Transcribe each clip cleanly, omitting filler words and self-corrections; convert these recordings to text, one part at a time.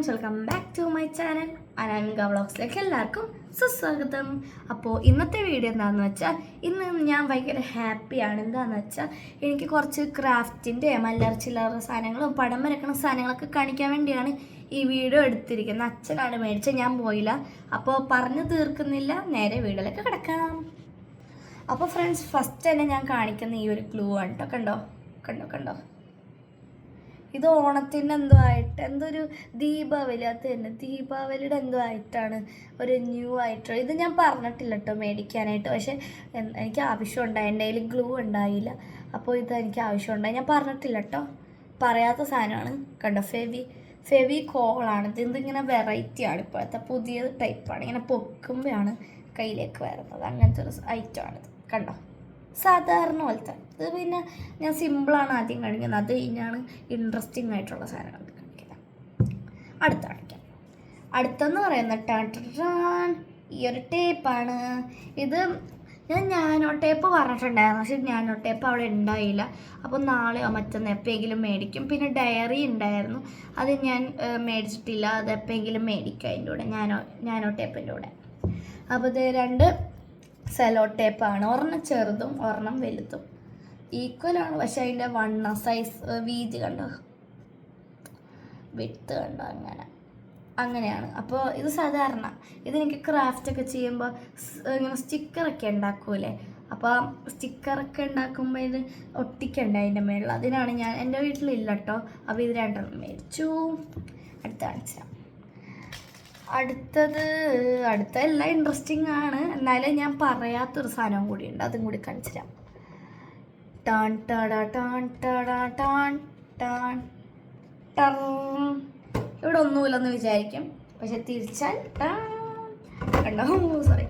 Friends, welcome back to my channel Anamika വ്ളോഗ്സിലേക്ക് എല്ലാവർക്കും സുസ്വാഗതം. അപ്പോൾ ഇന്നത്തെ വീഡിയോ എന്താണെന്ന് വെച്ചാൽ, ഇന്ന് ഞാൻ ഭയങ്കര ഹാപ്പിയാണ്. എന്താണെന്ന് വെച്ചാൽ, എനിക്ക് കുറച്ച് ക്രാഫ്റ്റിൻ്റെ മല്ലറ ചില്ലറ സാധനങ്ങളും പടം വരയ്ക്കുന്ന സാധനങ്ങളൊക്കെ കാണിക്കാൻ വേണ്ടിയാണ് ഈ വീഡിയോ എടുത്തിരിക്കുന്നത്. അച്ഛനാണ് മേടിച്ചത്, ഞാൻ പോയില്ല. അപ്പോൾ പറഞ്ഞു തീർക്കുന്നില്ല, നേരെ വീഡിയോയിലേക്ക് കിടക്കാം. അപ്പോൾ ഫ്രണ്ട്സ്, ഫസ്റ്റ് തന്നെ ഞാൻ കാണിക്കുന്ന ഈ ഒരു ക്ലൂ ആണ് കേട്ടോ. കണ്ടോ കണ്ടോ കണ്ടോ, ഇത് ഓണത്തിൻ്റെ എന്തോ ആയിട്ട്, എന്തൊരു ദീപാവലി, അത് തന്നെ ദീപാവലിയുടെ എന്തോ ആയിട്ടാണ്, ഒരു ന്യൂ ആയിട്ട്. ഇത് ഞാൻ പറഞ്ഞിട്ടില്ല കേട്ടോ മേടിക്കാനായിട്ട്, പക്ഷേ എനിക്ക് ആവശ്യമുണ്ടായി, എൻ്റെ കയ്യിൽ ഗ്ലൂ ഉണ്ടായില്ല. അപ്പോൾ ഇത് എനിക്ക് ആവശ്യമുണ്ടായി, ഞാൻ പറഞ്ഞിട്ടില്ല കേട്ടോ, പറയാത്ത സാധനമാണ്. കണ്ടോ, ഫെവിക്കോളാണ് ഇത്. ഇതിങ്ങനെ വെറൈറ്റിയാണ്, ഇപ്പോഴത്തെ പുതിയ ടൈപ്പാണ്. ഇങ്ങനെ പൊക്കുമ്പോഴാണ് കയ്യിലേക്ക് വരുന്നത്, അങ്ങനത്തെ ഒരു ഐറ്റമാണിത്. കണ്ടോ, സാധാരണ പോലത്തെ. ഇത് പിന്നെ ഞാൻ സിമ്പിളാണ് ആദ്യം കാണിക്കുന്നത്, അത് കഴിഞ്ഞാണ് ഇൻട്രസ്റ്റിംഗ് ആയിട്ടുള്ള സാധനങ്ങൾ കാണിക്കുന്നത്. അടുത്ത കാണിക്കാം. അടുത്തെന്ന് പറയുന്നത് ഈ ഒരു ടേപ്പാണ്. ഇത് ഞാൻ നാനോ ടേപ്പ് പറഞ്ഞിട്ടുണ്ടായിരുന്നു, പക്ഷേ നാനോ ടേപ്പ് അവിടെ ഉണ്ടായില്ല. അപ്പോൾ നാളെയോ മറ്റൊന്ന് എപ്പോഴെങ്കിലും മേടിക്കും. പിന്നെ ഡയറി ഉണ്ടായിരുന്നു, അത് ഞാൻ മേടിച്ചിട്ടില്ല, അത് എപ്പോഴെങ്കിലും മേടിക്കും അതിൻ്റെ കൂടെ, നാനോ ടേപ്പിൻ്റെ കൂടെ. അപ്പോൾ ഇത് രണ്ട് സെലോ ടേപ്പാണ്, ഒരെണ്ണം ചെറുതും ഒരെണ്ണം വലുതും. ഈക്വലാണ്, പക്ഷെ അതിൻ്റെ വണ്ണം സൈസ് വീതി കണ്ടോ, വിട്ട് കണ്ടോ, അങ്ങനെയാണ്. അപ്പോൾ ഇത് സാധാരണ ഇതെനിക്ക് ക്രാഫ്റ്റൊക്കെ ചെയ്യുമ്പോൾ ഇങ്ങനെ സ്റ്റിക്കറൊക്കെ ഉണ്ടാക്കൂലേ, അപ്പോൾ സ്റ്റിക്കറൊക്കെ ഉണ്ടാക്കുമ്പോൾ ഇത് ഒട്ടിക്കണ്ട അതിൻ്റെ മേളിൽ. അതിനാണ് ഞാൻ, എൻ്റെ വീട്ടിലില്ല കേട്ടോ. അപ്പോൾ ഇത് രണ്ടെണ്ണം മേടിച്ചു. അടുത്ത കാണിച്ചാൽ അടുത്ത എല്ലാം ഇൻട്രസ്റ്റിംഗ് ആണ്, എന്നാലും ഞാൻ പറയാത്തൊരു സാധനം കൂടിയുണ്ട്, അതും കൂടി കാണിച്ചു തരാം. ടാൻ ടാടാ ടാൻ ടാടാ ടാൻ ടാൻ ടർ. ഇവിടെ ഒന്നുമില്ലെന്ന് വിചാരിക്കും, പക്ഷെ തിരിച്ചാൽ കണ്ടോ, സോറി.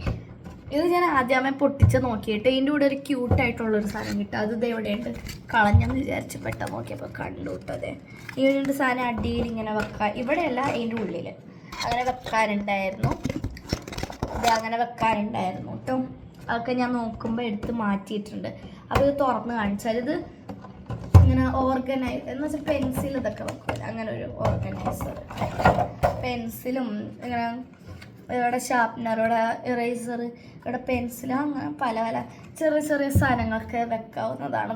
ഇത് ഞാൻ ആദ്യമേ പൊട്ടിച്ച് നോക്കിയിട്ട് ഇതിൻ്റെ കൂടെ ഒരു ക്യൂട്ടായിട്ടുള്ളൊരു സാധനം കിട്ടും. അത് ഇത് എവിടെയുണ്ട്, കളഞ്ഞെന്ന് വിചാരിച്ച് പെട്ടെന്ന് നോക്കിയപ്പോൾ കണ്ടു കിട്ടതെ. ഈ ഒരു സാധനം അടിയിൽ ഇങ്ങനെ വെക്കാൻ, ഇവിടെയല്ല അതിൻ്റെ ഉള്ളിൽ അങ്ങനെ വെക്കാനുണ്ടായിരുന്നു. ഇത് അങ്ങനെ വെക്കാനുണ്ടായിരുന്നു കേട്ടോ. അതൊക്കെ ഞാൻ നോക്കുമ്പോൾ എടുത്ത് മാറ്റിയിട്ടുണ്ട്. അപ്പോൾ ഇത് തുറന്ന് കാണിച്ചാൽ, ഇത് ഇങ്ങനെ ഓർഗനൈസ് എന്ന് വെച്ചാൽ പെൻസിൽ ഇതൊക്കെ വെക്കില്ല, അങ്ങനെ ഒരു ഓർഗനൈസർ. പെൻസിലും ഇങ്ങനെ ഇവിടെ ഷാർപ്നർ, ഇവിടെ ഇറേസർ, ഇവിടെ പെൻസിൽ, അങ്ങനെ പല പല ചെറിയ ചെറിയ സാധനങ്ങളൊക്കെ വെക്കാവുന്നതാണ്.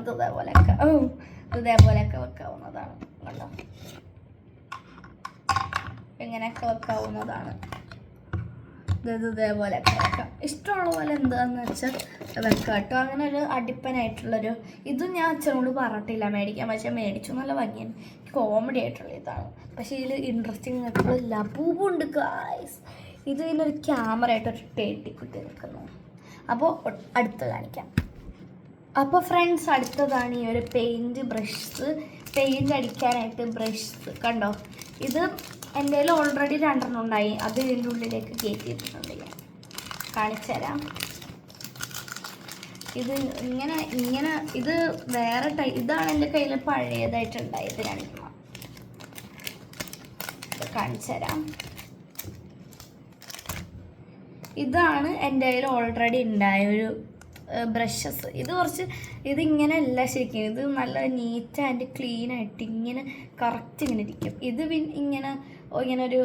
ഇതേപോലെയൊക്കെ വെക്കാവുന്നതാണ്. കണ്ടോ, ഇങ്ങനെയൊക്കെ വെക്കാവുന്നതാണ്. ഇതേപോലെയൊക്കെ വെക്കാം, ഇഷ്ടമുള്ള പോലെ എന്താണെന്ന് വെച്ചാൽ വെക്കാം കേട്ടോ. അങ്ങനെ ഒരു അടിപ്പനായിട്ടുള്ളൊരു, ഇതും ഞാൻ അച്ഛനോട് പറഞ്ഞിട്ടില്ല മേടിക്കാൻ, പക്ഷേ മേടിച്ചു, നല്ല ഭംഗിയാണ്, കോമഡി ആയിട്ടുള്ള ഇതാണ്. പക്ഷേ ഇതിൽ ഇൻട്രസ്റ്റിംഗ് ആയിട്ടുള്ള ലബൂബുണ്ട് ഗായ്സ്. ഇത് ഇതിനൊരു ക്യാമറ ആയിട്ടൊരു പേട്ടിക്കുട്ടി നിൽക്കുന്നു. അപ്പോൾ അടുത്ത് കാണിക്കാം. അപ്പോൾ ഫ്രണ്ട്സ്, അടുത്തതാണ് ഈ ഒരു പെയിൻറ്റ് ബ്രഷ്, പെയിൻറ്റ് അടിക്കാനായിട്ട് ബ്രഷ്. കണ്ടോ, ഇത് എൻ്റെ കയ്യിൽ ഓൾറെഡി രണ്ടെണ്ണം ഉണ്ടായി, അത് ഇതിൻ്റെ ഉള്ളിലേക്ക് കയറ്റിയിട്ടുണ്ട്. ഞാൻ കാണിച്ചു തരാം. ഇത് ഇങ്ങനെ ഇത് വേറെ ഇതാണ് എൻ്റെ കയ്യിൽ പഴയതായിട്ടുണ്ടായത്, രണ്ടെണ്ണം. കാണിച്ചു തരാം. ഇതാണ് എൻ്റെ കയ്യിൽ ഓൾറെഡി ഉണ്ടായ ഒരു ബ്രഷസ്. ഇതിങ്ങനെ അല്ല ശരിക്കും, ഇത് നല്ല നീറ്റ് ആൻഡ് ക്ലീൻ ആയിട്ട് ഇങ്ങനെ കറക്റ്റ് ഇങ്ങനെ ഇരിക്കും. ഇത് ഇങ്ങനെ ഒരു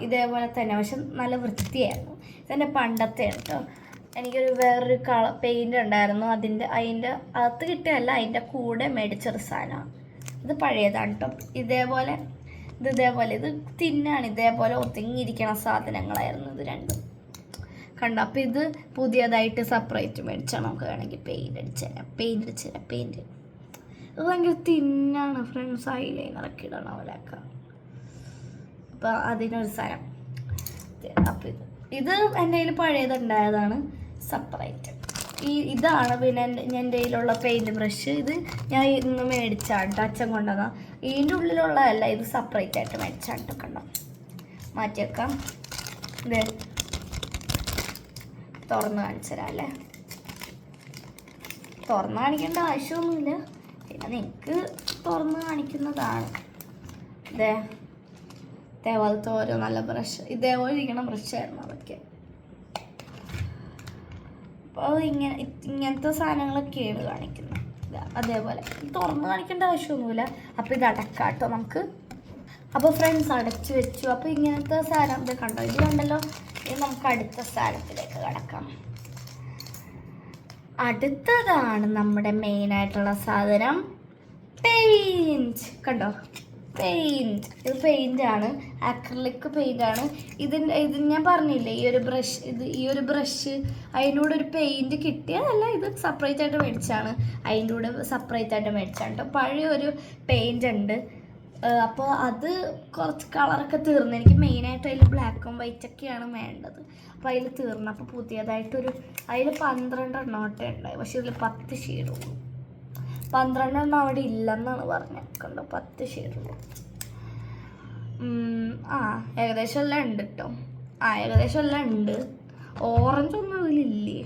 ഇതേപോലെ തന്നെ, പക്ഷെ നല്ല വൃത്തിയായിരുന്നു. ഇതെൻ്റെ പണ്ടത്തെ കേട്ടോ. എനിക്കൊരു വേറൊരു പെയിൻ്റ് ഉണ്ടായിരുന്നു, അതിൻ്റെ അകത്ത് കിട്ടിയല്ല, അതിൻ്റെ കൂടെ മേടിച്ചൊരു സാധനമാണ്. ഇത് പഴയതാണ് കേട്ടോ. ഇതേപോലെ ഇത് തിന്നാണ്, ഇതേപോലെ ഒതുങ്ങിയിരിക്കണ സാധനങ്ങളായിരുന്നു ഇത് രണ്ടും. കണ്ടോ, അപ്പോൾ ഇത് പുതിയതായിട്ട് സെപ്പറേറ്റ് മേടിച്ചാൽ നമുക്ക് വേണമെങ്കിൽ പെയിൻറ്റ് അടിച്ചു തരാം. പെയിൻറ്റ് ഇത് ഭയങ്കര തിന്നാണ് ഫ്രണ്ട്സ്, ഐലൈനറൊക്കെ ഇടണ പോലെയൊക്കെ. അപ്പോൾ അതിനൊരു സാധനം. അപ്പോൾ ഇത് എൻ്റെ കയ്യിൽ പഴയതുണ്ടായതാണ്, സെപ്പറേറ്റ്. ഇതാണ് പിന്നെ എൻ്റെ കയ്യിലുള്ള പെയിൻറ്റ് ബ്രഷ്. ഇത് ഞാൻ ഇന്ന് മേടിച്ചാണ്, അച്ഛൻ കൊണ്ടുവന്നാൽ. ഇതിൻ്റെ ഉള്ളിലുള്ളതല്ല, ഇത് സെപ്പറേറ്റ് ആയിട്ട് മേടിച്ചാണ്. കണ്ടോ, മാറ്റി വെക്കാം. ഇത് തുറന്ന് കാണിച്ചു തരാം അല്ലേ. തുറന്ന് കാണിക്കേണ്ട ആവശ്യമൊന്നുമില്ല, പിന്നെ നിങ്ങൾക്ക് തുറന്ന് കാണിക്കുന്നതാണ്. ഇതേപോലത്തെ ഓരോ നല്ല ബ്രഷ്, ഇതേപോലെ ഇരിക്കണ ബ്രഷായിരുന്നു അതൊക്കെ. അപ്പോൾ ഇങ്ങനത്തെ സാധനങ്ങളൊക്കെയാണ് കാണിക്കുന്നത്. അതേപോലെ തുറന്ന് കാണിക്കേണ്ട ആവശ്യമൊന്നുമില്ല. അപ്പോൾ ഇത് അടക്കാട്ടോ നമുക്ക്. അപ്പോൾ ഫ്രണ്ട്സ് അടച്ചു വെച്ചു. അപ്പോൾ ഇങ്ങനത്തെ സാധനം ഇത് കണ്ടോ, ഇത് കണ്ടല്ലോ. ഇത് നമുക്ക് അടുത്ത സാധനത്തിലേക്ക് കടക്കാം. അടുത്തതാണ് നമ്മുടെ മെയിനായിട്ടുള്ള സാധനം, പെയിൻറ്റ്. കണ്ടോ, പെയിൻറ്റ്. ഇത് പെയിൻ്റാണ്, അക്രിലിക് പെയിൻ്റാണ്. ഇത് ഞാൻ പറഞ്ഞില്ലേ, ഈ ഒരു ബ്രഷ് അതിൻ്റെ കൂടെ ഒരു പെയിൻറ്റ് കിട്ടിയതല്ല, ഇത് സെപ്പറേറ്റ് ആയിട്ട് മേടിച്ചാണ്. അതിൻ്റെ കൂടെ സെപ്പറേറ്റ് ആയിട്ട് മേടിച്ചാണ് കേട്ടോ. പഴയ ഒരു പെയിൻ്റ് ഉണ്ട്. അപ്പോൾ അത് കുറച്ച് കളറൊക്കെ തീർന്നു. എനിക്ക് മെയിനായിട്ട് അതിൽ ബ്ലാക്കും വൈറ്റൊക്കെയാണ് വേണ്ടത്. അപ്പോൾ അതിൽ തീർന്നു. അപ്പോൾ പുതിയതായിട്ടൊരു അതിൽ 12 എണ്ണോട്ടേ ഉണ്ടായി. പക്ഷെ ഇതിൽ 10 ഷെയ്ഡുള്ളൂ. 12 എണ്ണം അവിടെ ഇല്ലെന്നാണ് പറഞ്ഞത്. കണ്ടോ, 10 ഷെയ്ഡുള്ളൂ. ഏകദേശം എല്ലാം ഉണ്ട് കേട്ടോ. ഏകദേശം എല്ലാം ഉണ്ട്. ഓറഞ്ച് ഒന്നും ഇതിലില്ലേ?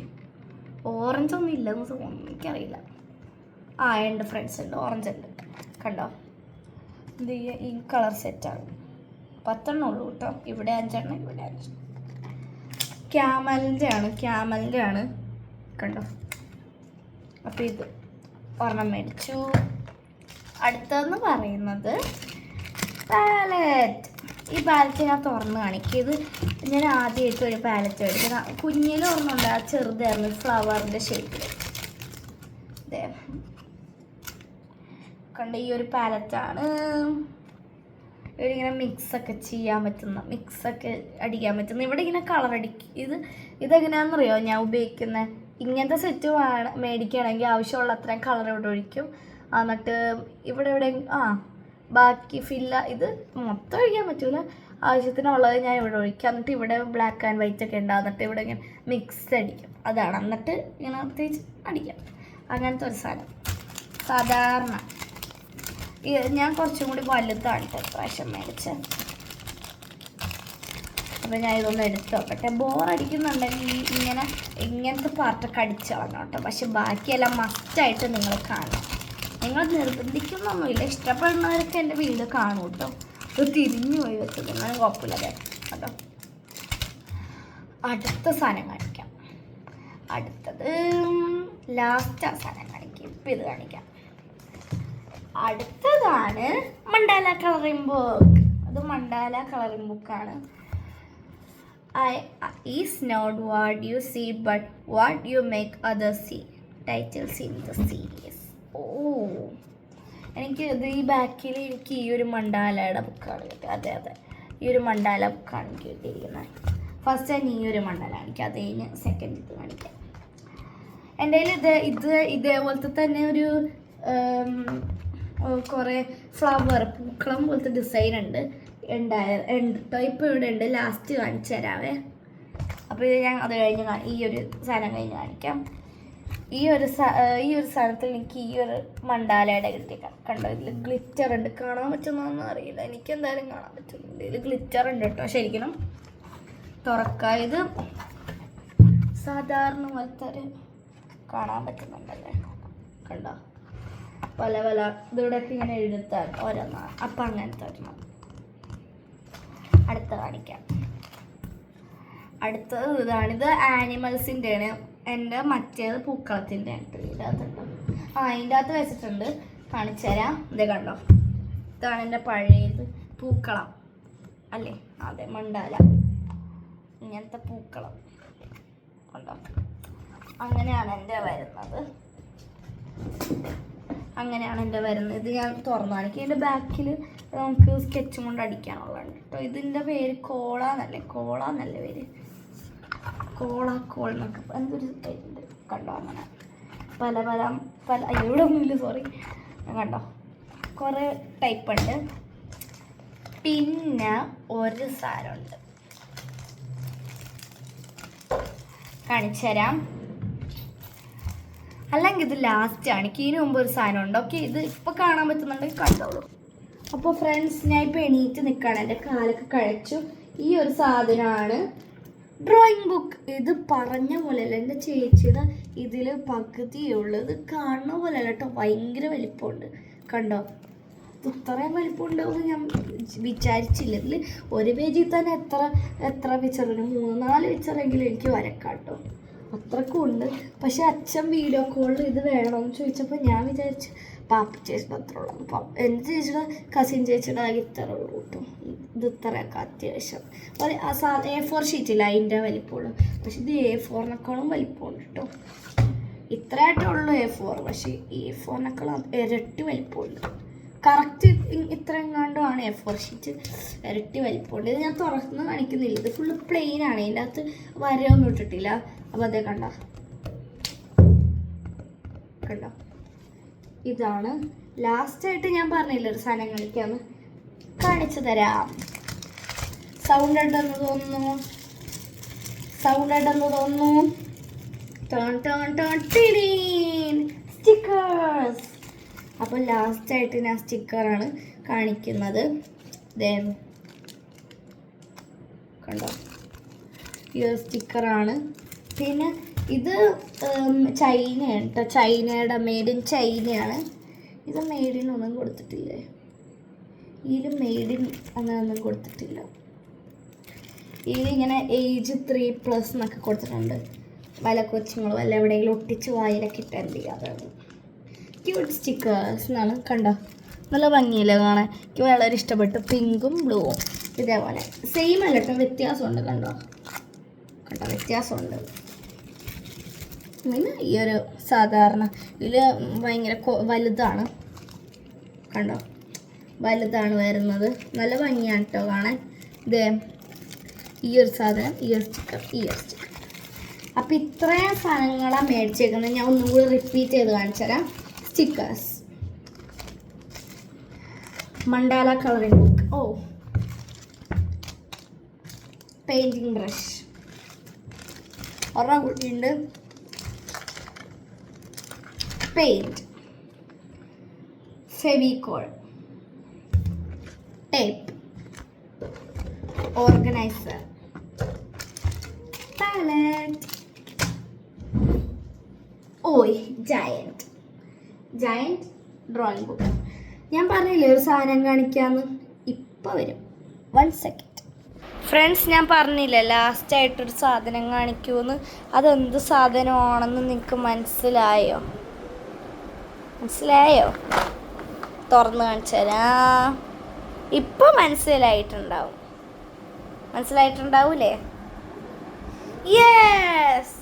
ഓറഞ്ച് ഒന്നും ഇല്ലെന്ന് തോന്നുന്നു, എനിക്കറിയില്ല. ഉണ്ട് ഫ്രണ്ട്സ്, ഉണ്ട്, ഓറഞ്ച് ഉണ്ട്. കണ്ടോ, ഇത് ഈ കളർ സെറ്റാണ്. 10 എണ്ണം ഉള്ളൂ കേട്ടോ. ഇവിടെ 5 എണ്ണം, ഇവിടെ 5. ക്യാമലിൻ്റെ ആണ്. കണ്ടോ. അപ്പോൾ ഇത് ഒരെണ്ണം മേടിച്ചു. അടുത്തതെന്ന് പറയുന്നത് പാലറ്റ്. ഈ പാലറ്റ് ഞാൻ തുറന്ന് കാണിക്കും. ഇത് ഞാൻ ആദ്യമായിട്ട് ഒരു പാലറ്റ് മേടിക്കുന്നത്. കുഞ്ഞിലും ഒരെണ്ണമുണ്ട്, ആ ചെറുതായിരുന്നു, ഫ്ലവറിൻ്റെ ഷേപ്പിൽ. അതെ, കണ്ട ഈ ഒരു പാലറ്റാണ്. ഇങ്ങനെ മിക്സൊക്കെ ചെയ്യാൻ പറ്റുന്ന, മിക്സൊക്കെ അടിക്കാൻ പറ്റുന്ന. ഇവിടെ ഇങ്ങനെ കളർ ഇതെങ്ങനെയാണെന്നറിയോ ഞാൻ ഉപയോഗിക്കുന്നത്? ഇങ്ങനത്തെ സെറ്റ് മേടിക്കുകയാണെങ്കിൽ ആവശ്യമുള്ള അത്രയും കളർ ഇവിടെ ഒഴിക്കും. എന്നിട്ട് ഇവിടെ ബാക്കി ഇത് മൊത്തം ഒഴിക്കാൻ പറ്റൂല, ആവശ്യത്തിനുള്ളത് ഞാൻ ഇവിടെ ഒഴിക്കും. എന്നിട്ട് ഇവിടെ ബ്ലാക്ക് ആൻഡ് വൈറ്റ് ഒക്കെ ഉണ്ട്. എന്നിട്ട് ഇവിടെ ഇങ്ങനെ മിക്സ് അടിക്കും. അതാണ്. എന്നിട്ട് ഇങ്ങനെ പ്രത്യേകിച്ച് അടിക്കാം. അങ്ങനത്തെ ഒരു സാധനം. സാധാരണ ഞാൻ കുറച്ചും കൂടി വലുതാണ് പ്രാവശ്യം മേടിച്ചത്. അപ്പോൾ ഞാൻ ഇതൊന്ന് എടുത്ത് നോക്കട്ടെ. ബോറടിക്കുന്നുണ്ടെങ്കിൽ ഇങ്ങനത്തെ പാർട്ടൊക്കെ അടിച്ച് കളഞ്ഞു കേട്ടോ. പക്ഷെ ബാക്കിയെല്ലാം മസ്റ്റായിട്ട് നിങ്ങൾ കാണണം. നിങ്ങൾ നിർബന്ധിക്കുന്നൊന്നുമില്ല, ഇഷ്ടപ്പെടുന്നവരൊക്കെ എൻ്റെ വീഡിയോ കാണും കേട്ടോ. ഇത് തിരിഞ്ഞു പോയി വെച്ചത് ഞാൻ കുഴപ്പമില്ല കേട്ടോ. അടുത്ത സാധനം കാണിക്കാം. അടുത്തത് ലാസ്റ്റ് ആ സാധനം കാണിക്കാം. ഇപ്പം ഇത് കാണിക്കാം. അടുത്തതാണ് മണ്ടാല കളറിംഗ് ബുക്ക്. അത് മണ്ടാല കളറിംഗ് ബുക്കാണ്. Is not what you see but what you make others see. Titles in the series. എനിക്ക് ഇത് ഈ ബാക്കിൽ എനിക്ക് ഈ ഒരു മണ്ടാലയുടെ ബുക്കാണ് കിട്ടിയത്. അതെ, ഈ ഒരു മണ്ടാല ബുക്കാണ് എനിക്ക് കിട്ടിയിരിക്കുന്നത്. ഫസ്റ്റ് ഞാൻ ഈ ഒരു മണ്ടാല കാണിക്കാം, അത് കഴിഞ്ഞ് സെക്കൻഡ് ഇത് കാണിക്കാം. എൻ്റെ കയ്യിൽ ഇതേപോലത്തെ തന്നെ ഒരു കുറേ പൂക്കളം പോലത്തെ ഡിസൈൻ ഉണ്ട് കേട്ടോ. ഇപ്പോൾ ഇവിടെ ഉണ്ട്, ലാസ്റ്റ് കാണിച്ചു തരാവേ. അപ്പോൾ ഇത് ഞാൻ അത് കഴിഞ്ഞ് ഈ ഒരു സാധനം കഴിഞ്ഞ് കാണിക്കാം. ഈ ഒരു സാധനത്തിൽ എനിക്ക് ഈ ഒരു മണ്ടാലയുടെ കിട്ടിയേക്കാം. കണ്ടോ, ഇതിൽ ഗ്ലിറ്റർ ഉണ്ട്. കാണാൻ പറ്റുന്നൊന്നും അറിയില്ല, എനിക്ക് എന്തായാലും കാണാൻ പറ്റുന്നുണ്ട്. ഇതിൽ ഗ്ലിറ്റർ ഉണ്ട് കേട്ടോ. ശരിക്കും തുറക്കാം. ഇത് സാധാരണ പോലത്തെ ഒരു കാണാൻ പറ്റുന്നുണ്ടല്ലേ. കണ്ടോ, പല ഇതിവിടെയൊക്കെ ഇങ്ങനെ എഴുതാൻ ഓരോന്നാണ്. അപ്പം അങ്ങനത്തെ ഒരെണ്ണം. അടുത്ത കാണിക്കാം. അടുത്തത് ഇതാണിത്, ആനിമൽസിൻ്റെ ആണ്. എൻ്റെ മറ്റേത് പൂക്കളത്തിൻ്റെ ആണ്. ഇതിനകത്തുണ്ട്. അതിൻ്റെ അകത്ത് വെച്ചിട്ടുണ്ട്, കാണിച്ചു തരാം. ഇതേ കണ്ടോ, ഇതാണ് എൻ്റെ പഴയത് പൂക്കളം അല്ലേ? അതെ, മണ്ടാല. ഇങ്ങനത്തെ പൂക്കളം കണ്ടോ. അങ്ങനെയാണ് എൻ്റെ വരുന്നത്. ഇത് ഞാൻ തുറന്നു കാണിക്കും. ഇതിൻ്റെ ബാക്കിൽ നമുക്ക് സ്കെച്ചും കൊണ്ട് അടിക്കാനുള്ളതാണ് കേട്ടോ. ഇതിൻ്റെ പേര് കോള എന്നല്ലേ പേര്? കോൾ എന്നൊക്കെ എന്തൊരു പേരുണ്ട് കണ്ടോ. അങ്ങനെ പല ഇവിടെ ഒന്നുമില്ല, സോറി. കണ്ടോ, കുറേ ടൈപ്പ് ഉണ്ട്. പിന്നെ ഒരു സാധനമുണ്ട്, കാണിച്ചു തരാം. അല്ലെങ്കിൽ ഇത് ലാസ്റ്റാണ്. ഇതിന് മുമ്പ് ഒരു സാധനം ഉണ്ട്. ഓക്കെ, ഇത് ഇപ്പോൾ കാണാൻ പറ്റുന്നുണ്ടെങ്കിൽ കണ്ടോളൂ. അപ്പോൾ ഫ്രണ്ട്സ്, ഞാൻ ഇപ്പോൾ എണീറ്റ് നിൽക്കുകയാണ്. എൻ്റെ കാലൊക്കെ കഴിച്ചു. ഈ ഒരു സാധനമാണ് ഡ്രോയിങ് ബുക്ക്. ഇത് പറഞ്ഞ പോലെയല്ല, എൻ്റെ ചേച്ചിയുടെ ഇതിൽ പകുതിയുള്ളത് കാണുന്ന പോലെയല്ല കേട്ടോ. ഭയങ്കര വലിപ്പമുണ്ട്. കണ്ടോ, ഇത്രയും വലിപ്പമുണ്ടാവും ഞാൻ വിചാരിച്ചില്ല. ഇതിൽ ഒരു പേജിൽ തന്നെ എത്ര പിക്ചറുണ്ട്? 3-4 പിക്ചറെങ്കിലും എനിക്ക് വരക്കാം കേട്ടോ. അത്രക്കും ഉണ്ട്. പക്ഷെ അച്ഛൻ വീഡിയോ കോളിൽ ഇത് വേണമെന്ന് ചോദിച്ചപ്പോൾ ഞാൻ വിചാരിച്ചു പാപ്പ ചേച്ചിയുടെ അത്ര ഉള്ളൂ. എൻ്റെ ചേച്ചിയുടെ കസിൻ ചേച്ചിയുടെ ഇത്ര ഉള്ളൂ കേട്ടോ. ഇത് ഇത്രയൊക്കെ അത്യാവശ്യം A4 ഷീറ്റില്ല അതിൻ്റെ വലിപ്പമുള്ളൂ. പക്ഷെ ഇത് A4-നേക്കാളും വലിപ്പമുണ്ട് കേട്ടോ. ഇത്രയായിട്ടുള്ളൂ A4, പക്ഷേ A4-നേക്കാളും ഇരട്ടി വലിപ്പമുണ്ട്. കറക്റ്റ് ഇത്ര എങ്ങാണ്ടുമാണ് A4 ഷീറ്റ്, ഇരട്ടി വലിപ്പമുണ്ട്. ഇത് ഞാൻ തുറന്ന് കാണിക്കുന്നില്ല, ഇത് ഫുള്ള് പ്ലെയിൻ ആണ്, ഇതിൻ്റെ അകത്ത് വരയൊന്നും ഇട്ടിട്ടില്ല. അപ്പോൾ അതേ കണ്ടോ, ഇതാണ് ലാസ്റ്റായിട്ട് ഞാൻ പറഞ്ഞില്ല ഒരു സാധനം കളിക്കാന്ന് കാണിച്ചു തരാം. സൗണ്ട് ഉണ്ടെന്ന് തോന്നുന്നു. സ്റ്റിക്കേഴ്സ്. അപ്പോൾ ലാസ്റ്റായിട്ട് ഞാൻ സ്റ്റിക്കറാണ് കാണിക്കുന്നത്. കണ്ടോ, ഈ ഒരു സ്റ്റിക്കറാണ്. പിന്നെ ഇത് ചൈനയാണ് കേട്ടോ, ചൈനയുടെ മെയ്ഡ് ഇൻ ചൈനയാണ്. ഇത് മെയ്ഡ് ഇൻ ഒന്നും കൊടുത്തിട്ടില്ലേ, ഇതിൽ മെയ്ഡ് ഇൻ അങ്ങനെയൊന്നും കൊടുത്തിട്ടില്ല. ഇതിങ്ങനെ ഏജ് 3+ എന്നൊക്കെ കൊടുത്തിട്ടുണ്ട്. വല്ല കൊച്ചുങ്ങളും വല്ല എവിടെയെങ്കിലും ഒട്ടിച്ച് വായിലൊക്കെ ഇട്ടുണ്ട്. അതാണ് ക്യൂട്ട് സ്റ്റിക്കേഴ്സ് എന്നാണ്. കണ്ടോ, നല്ല ഭംഗിയില്ല കാണാൻ, എനിക്ക് വളരെ ഇഷ്ടപ്പെട്ടു. പിങ്കും ബ്ലൂവും ഇതേപോലെ സെയിം അല്ല കേട്ടോ, വ്യത്യാസമുണ്ട്. കണ്ടോ വ്യത്യാസമുണ്ട്. പിന്നെ ഈ ഒരു സാധാരണ ഇതിൽ ഭയങ്കര വലുതാണ്. കണ്ടോ, വലുതാണ് വരുന്നത്. നല്ല ഭംഗിയാണ് കേട്ടോ കാണാൻ. ഇതേ ഈ ഒരു സാധനം, ഈ ഒരു സ്റ്റിക്കർ. അപ്പോൾ ഇത്രയും സാധനങ്ങളാണ് മേടിച്ചേക്കുന്നത്. ഞാൻ ഒന്നും കൂടി റിപ്പീറ്റ് ചെയ്ത് കാണിച്ചു തരാം. Stickers, mandala colouring book, painting brush ഒരെണ്ണം കൂട്ടിയുണ്ട്, paint, Fevicol, tape, organiser, palette, giant drawing book. ഞാൻ പറഞ്ഞില്ലേ ഒരു സാധനം കാണിക്കാമെന്ന്, ഇപ്പോൾ വരും. 1 സെക്കൻഡ്. ഫ്രണ്ട്സ്, ഞാൻ പറഞ്ഞില്ലേ ലാസ്റ്റായിട്ടൊരു സാധനം കാണിക്കുമെന്ന്. അതെന്ത് സാധനമാണെന്ന് നിങ്ങൾക്ക് മനസ്സിലായോ? തുറന്ന് കാണിച്ചു തരാം. ഇപ്പോൾ മനസ്സിലായിട്ടുണ്ടാവൂലേ? യെസ്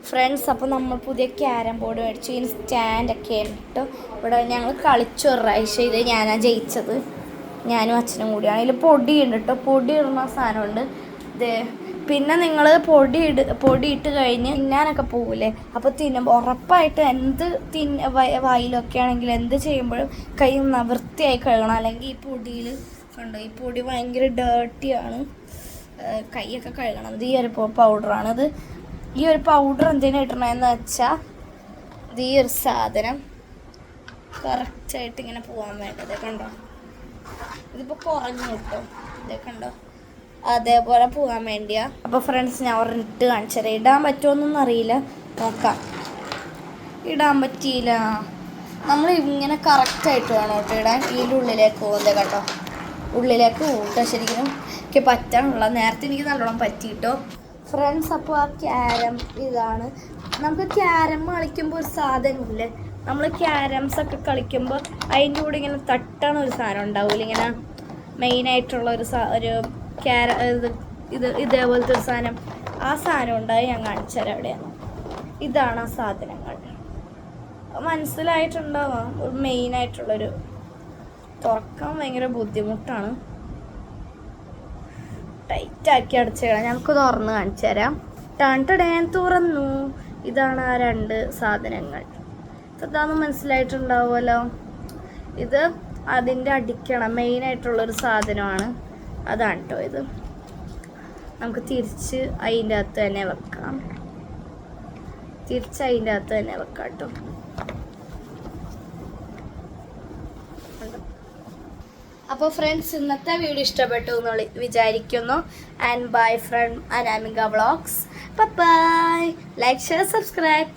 ഫ്രണ്ട്സ്, അപ്പോൾ നമ്മൾ പുതിയ ക്യാരം ബോർഡ് മേടിച്ചു. ഇതിന് സ്റ്റാൻഡൊക്കെ ഉണ്ട്. ഇവിടെ ഞങ്ങൾ കളിച്ചു ഒരു പ്രാവശ്യം. ഇത് ഞാനാണ് ജയിച്ചത്, ഞാനും അച്ഛനും കൂടിയാണ്. ഇതിൽ പൊടിയുണ്ട് കേട്ടോ, പൊടി ഇടുന്ന സാധനമുണ്ട്. ഇത് പിന്നെ നിങ്ങൾ പൊടി ഇട്ട് കഴിഞ്ഞ് തിന്നാനൊക്കെ പോകില്ലേ, അപ്പോൾ തിന്നുമ്പോൾ ഉറപ്പായിട്ട് എന്ത് വായിലൊക്കെ ആണെങ്കിൽ എന്ത് ചെയ്യുമ്പോഴും കൈ വൃത്തിയായി കഴുകണം. അല്ലെങ്കിൽ ഈ പൊടിയിൽ കണ്ടോ, ഈ പൊടി ഭയങ്കര ഡേർട്ടിയാണ്, കൈയൊക്കെ കഴുകണം. ഇത് ഈ ഒരു പൗഡറാണിത്. ഈ ഒരു പൗഡർ എന്തിനാ ഇടണമെന്ന് വെച്ചാൽ ഇത് ഈ ഒരു സാധനം കറക്റ്റായിട്ട് ഇങ്ങനെ പോകാൻ വേണ്ടത്. കണ്ടോ, ഇതിപ്പോൾ കുറഞ്ഞു കിട്ടും. ഇതേ കണ്ടോ, അതേപോലെ പോകാൻ വേണ്ടിയാ. അപ്പോൾ ഫ്രണ്ട്സ്, ഞാൻ ഒരിട്ട് കാണിച്ചത് ഇടാൻ പറ്റുമോന്നൊന്നും അറിയില്ല, നോക്കാം. ഇടാൻ പറ്റിയില്ല. നമ്മൾ ഇങ്ങനെ കറക്റ്റായിട്ട് വേണം കേട്ടോ ഇടാൻ. ഇതിൻ്റെ ഉള്ളിലേക്ക് പോകുന്നത് കേട്ടോ, ഉള്ളിലേക്ക് പോകട്ടോ. ശരിക്കും എനിക്ക് പറ്റാനുള്ള നേരത്തെ എനിക്ക് നല്ലോണം പറ്റിയിട്ടോ ഫ്രണ്ട്സ്. അപ്പോൾ ആ ക്യാരം ഇതാണ്. നമുക്ക് ക്യാരം കളിക്കുമ്പോൾ ഒരു സാധനമില്ലേ, നമ്മൾ ക്യാരംസൊക്കെ കളിക്കുമ്പോൾ അതിൻ്റെ കൂടെ ഇങ്ങനെ തട്ടാണ് ഒരു സാധനം ഉണ്ടാവില്ല, ഇങ്ങനെ മെയിനായിട്ടുള്ള ഒരു ഇതേപോലത്തെ ഒരു സാധനം. ആ സാധനം ഉണ്ടായി ഞാൻ കാണിച്ചു തരാം എവിടെയാണ്. ഇതാണ് ആ സാധനങ്ങൾ. മനസ്സിലായിട്ടുണ്ടാവാം. ഒരു മെയിനായിട്ടുള്ളൊരു തുറക്കാൻ ഭയങ്കര ബുദ്ധിമുട്ടാണ്. ടൈറ്റാക്കി അടച്ചുകളാം. ഞങ്ങൾക്ക് തുറന്ന് കാണിച്ചു തരാം. ടേൻ തുറന്നു. ഇതാണ് ആ 2 സാധനങ്ങൾ. അതൊന്നും മനസ്സിലായിട്ടുണ്ടാവുമല്ലോ. ഇത് അതിൻ്റെ അടിക്കണം മെയിനായിട്ടുള്ളൊരു സാധനമാണ്. അതാണ് കേട്ടോ ഇത്. നമുക്ക് തിരിച്ച് അതിൻ്റെ അകത്ത് തന്നെ വെക്കാം. കേട്ടോ. അപ്പോൾ ഫ്രണ്ട്സ്, ഇന്നത്തെ വീഡിയോ ഇഷ്ടപ്പെട്ടു എന്ന് വിചാരിക്കുന്നു. And bye from Anamika vlogs. Bye. Like, share, subscribe.